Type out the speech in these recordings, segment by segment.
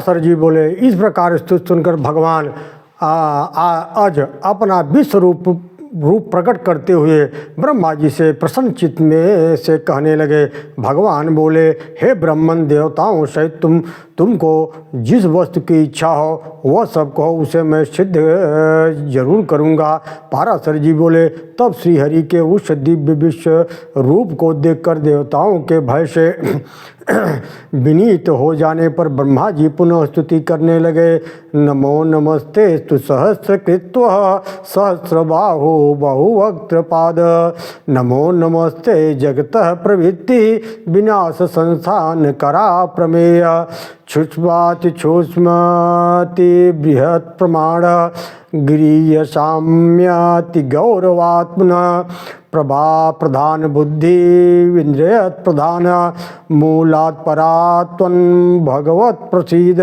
पराशर जी बोले, इस प्रकार स्तुति सुनकर भगवान आज अपना विश्व रूप प्रकट करते हुए ब्रह्मा जी से प्रसन्न चित्त में से कहने लगे। भगवान बोले, हे ब्राह्मण देवताओं सहित तुमको जिस वस्तु की इच्छा हो वह सब कहो, उसे मैं सिद्ध जरूर करूँगा। पराशर जी बोले, तब श्रीहरि के उस दिव्य विश्व रूप को देखकर देवताओं के भय से विनीत हो जाने पर ब्रह्मा जी पुनः स्तुति करने लगे। नमो नमस्ते स्तु सहस्रकृत्व सहस्रबाहु बहुवक्त्रपाद। नमो नमस्ते जगतः प्रवृत्ति विनाश संस्थान करा प्रमेय। क्षुष्माति क्षुष्मति बृहत् प्रमाण गिरीय साम्याति गौरवात्मना प्रभा प्रधान बुद्धि विन्द्रियत प्रधान मूलात् परात्वन भगवत प्रसीद।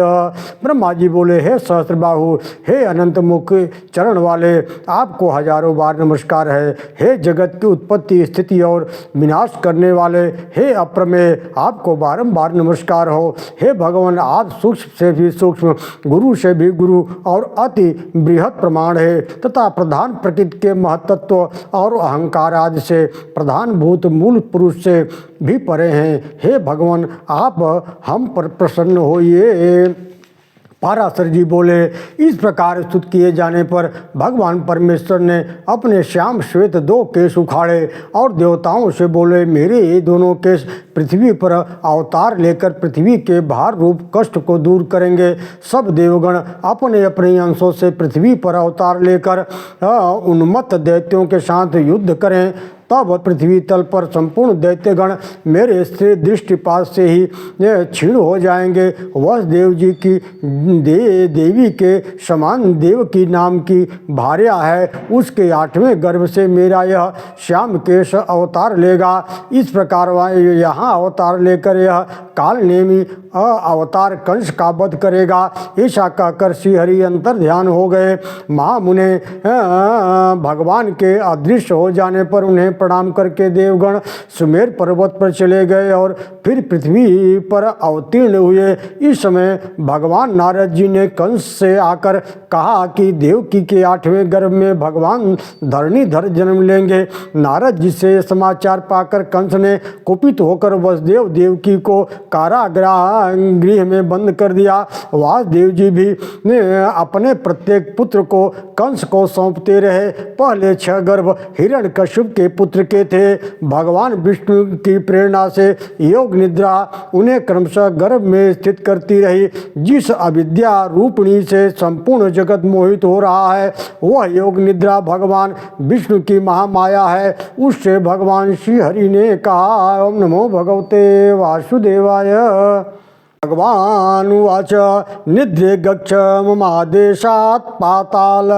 ब्रह्मा जी बोले, हे सहस्रबाहु, हे अनंत मुख चरण वाले, आपको हजारों बार नमस्कार है। हे जगत की उत्पत्ति स्थिति और विनाश करने वाले, हे अप्रमेय, आपको बारंबार नमस्कार हो। हे भगवान, आप सूक्ष्म से भी सूक्ष्म, गुरु से भी गुरु और अति बृहत् प्रमाण है तथा प्रधान प्रकृति के महत्त्व और अहंकार आदि से प्रधान भूत मूल पुरुष से भी परे हैं। हे भगवान, आप हम पर प्रसन्न होइए। पराशर जी बोले, इस प्रकार स्तुत किए जाने पर भगवान परमेश्वर ने अपने श्याम श्वेत 2 केश उखाड़े और देवताओं से बोले, मेरे ये दोनों केश पृथ्वी पर अवतार लेकर पृथ्वी के भार रूप कष्ट को दूर करेंगे। सब देवगण अपने अपने अंशों से पृथ्वी पर अवतार लेकर उन्मत्त दैत्यों के साथ युद्ध करें। तब पृथ्वी तल पर संपूर्ण दैत्यगण मेरे से दृष्टिपात से ही क्षीण हो जाएंगे। वह देव जी की देवी के समान देव की नाम की भार्या है, उसके 8वें गर्भ से मेरा यह श्याम केश अवतार लेगा। इस प्रकार वह यहाँ अवतार लेकर यह काल नेमी अवतार कंस का वध करेगा। ऐसा कहकर श्रीहरि अंतर ध्यान हो गए। महामुने भगवान के अदृश्य हो जाने पर उन्हें प्रणाम करके देवगण सुमेर पर्वत पर चले गए और फिर पृथ्वी पर अवतीर्ण हुए। इस समय भगवान नारद जी ने कंस से आकर कहा कि देवकी के 8वें गर्भ में भगवान धरणीधर जन्म लेंगे। नारद जी से समाचार पाकर कंस ने कुपित होकर वसुदेव देवकी को कारागृह में बंद कर दिया। वासुदेव जी भी अपने प्रत्येक पुत्र को कंस को सौंपते रहे। पहले 6 गर्भ हिरण्यकश्यप के पुत्र के थे। भगवान विष्णु की प्रेरणा से योग निद्रा उन्हें क्रमशः गर्भ में स्थित करती रही। जिस अविद्या रूपिणी से संपूर्ण जगत मोहित हो रहा है वह योग निद्रा भगवान विष्णु की महामाया है। उससे भगवान श्री हरि ने कहा, ओम नमो भगवते वासुदेवाय। भगवान उवाच, निद्रे गच्छ ममादेशात् पाताल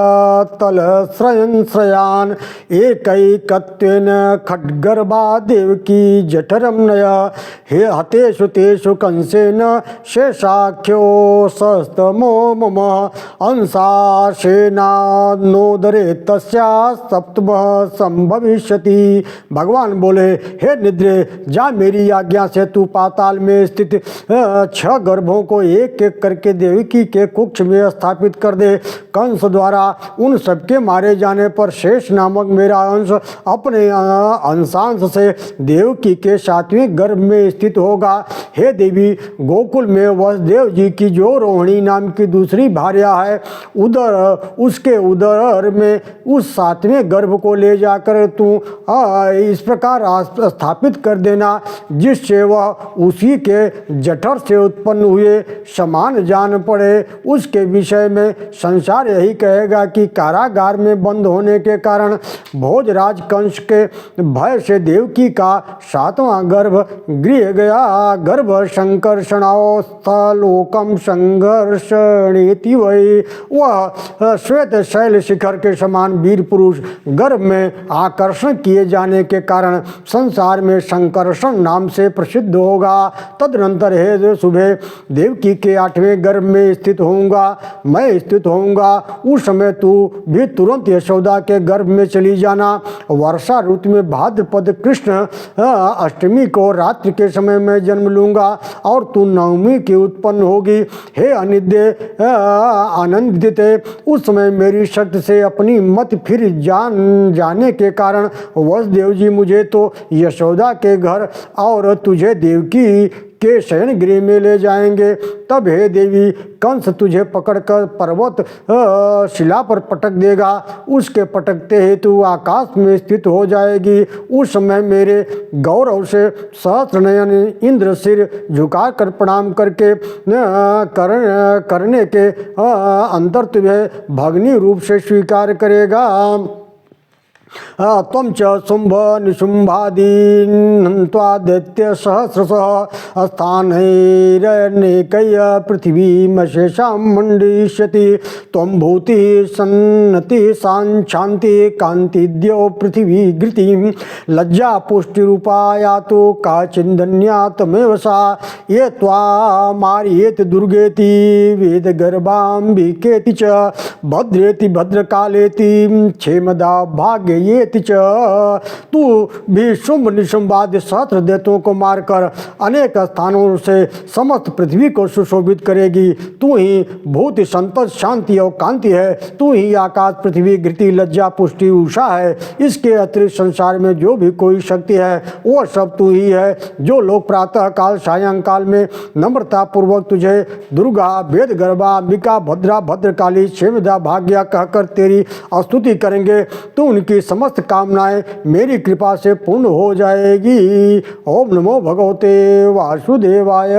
तल श्रयान एकैकत्वेन खड्गर्भा देवकी जठरं नय। हे हतेषु तेषु कंसेन शेषाख्यो सहस्रतमो मम अंशाशेनानोदरे तस्या सप्तमः संभविष्यति। भगवान बोले, हे निद्रे, जा मेरी आज्ञा से तू पाताल में स्थित 6 गर्भों को एक एक करके देवकी के कुक्ष में स्थापित कर दे। कंस द्वारा उन सबके मारे जाने पर शेष नामक मेरा अंश अपने अंशांश से देवकी के 7वें गर्भ में स्थित होगा। हे देवी, गोकुल में वसुदेव जी की जो रोहिणी नाम की दूसरी भार्या है, उसके उदर में उस 7वें गर्भ को ले जाकर तू इस प्रकार स्थापित कर देना जिससे वह उसी के जठर से उत्पन्न हुए समान जान पड़े। उसके विषय में संसार यही कहेगा कि कारागार में बंद होने के कारण भोजराज कंस के भय से देवकी का 7वां गर्भ गृह गया। गर्भ संकर्षणावस्था लोकम संघर्षणेति वै। वह श्वेत शैल शिखर के समान वीर पुरुष गर्भ में आकर्षण किए जाने के कारण संसार में संकर्षण नाम से प्रसिद्ध होगा। तदनंतर हे सुबह देवकी के 8वें गर्भ में स्थित होऊंगा, मैं स्थित होऊंगा। उस समय तू भी तुरंत यशोदा के गर्भ में चली जाना। वर्षा ऋतु में भाद्रपद कृष्ण अष्टमी को रात्रि के समय में जन्म लूंगा और तू नवमी की उत्पन्न होगी। हे अनिद्य आनंदित, उस समय मेरी शक्ति से अपनी मत फिर जाने के कारण वसुदेव जी मुझे तो यशोदा के घर और तुझे देवकी के शयन गृह में ले जाएंगे। तब हे देवी कंस तुझे पकड़कर पर्वत शिला पर पटक देगा। उसके पटकते ही तू आकाश में स्थित हो जाएगी। उस समय मेरे गौरव से सहस्रनयन इंद्र सिर झुकाकर प्रणाम करके करने के अंतर तुम्हें भगनी रूप से स्वीकार करेगा। त्वं च शुंभ निशुंभादीन् त्वादित्य सहस्रशः स्थानैरनेकैः पृथिवीमशेषां मण्डयिष्यति। त्वं भूतिः सन्नतिः शान्तिः कान्तिद्यो पृथिवी घृतिं लज्जा पुष्टिरूपा यातु काचिन्दन्या तमेव सा। ये त्वामार्येति दुर्गेति वेदगर्भाम्बिकेति च भद्रेति भद्रकालेति क्षेमदा भाग्य येति च। तू भी शुंभ निशुंभादि सहस्त्र दैत्यों को मारकर अनेक स्थानों से समस्त पृथ्वी को सुशोभित करेगी। तू ही भूति संतत शांति और कांति है। तू ही आकाश पृथ्वी घृति लज्जा पुष्टि उषा है। इसके अतिरिक्त संसार में जो भी कोई शक्ति है वह सब तू ही है। जो लोग प्रातः काल सायंकाल में नम्रता पूर्वक तुझे दुर्गा वेद गर्भा अंबिका भद्रा भद्रकाली क्षेमदा भाग्या कहकर तेरी स्तुति करेंगे तो उनकी समस्त कामनाएं मेरी कृपा से पूर्ण हो जाएगी। ओम नमो भगवते वासुदेवाय।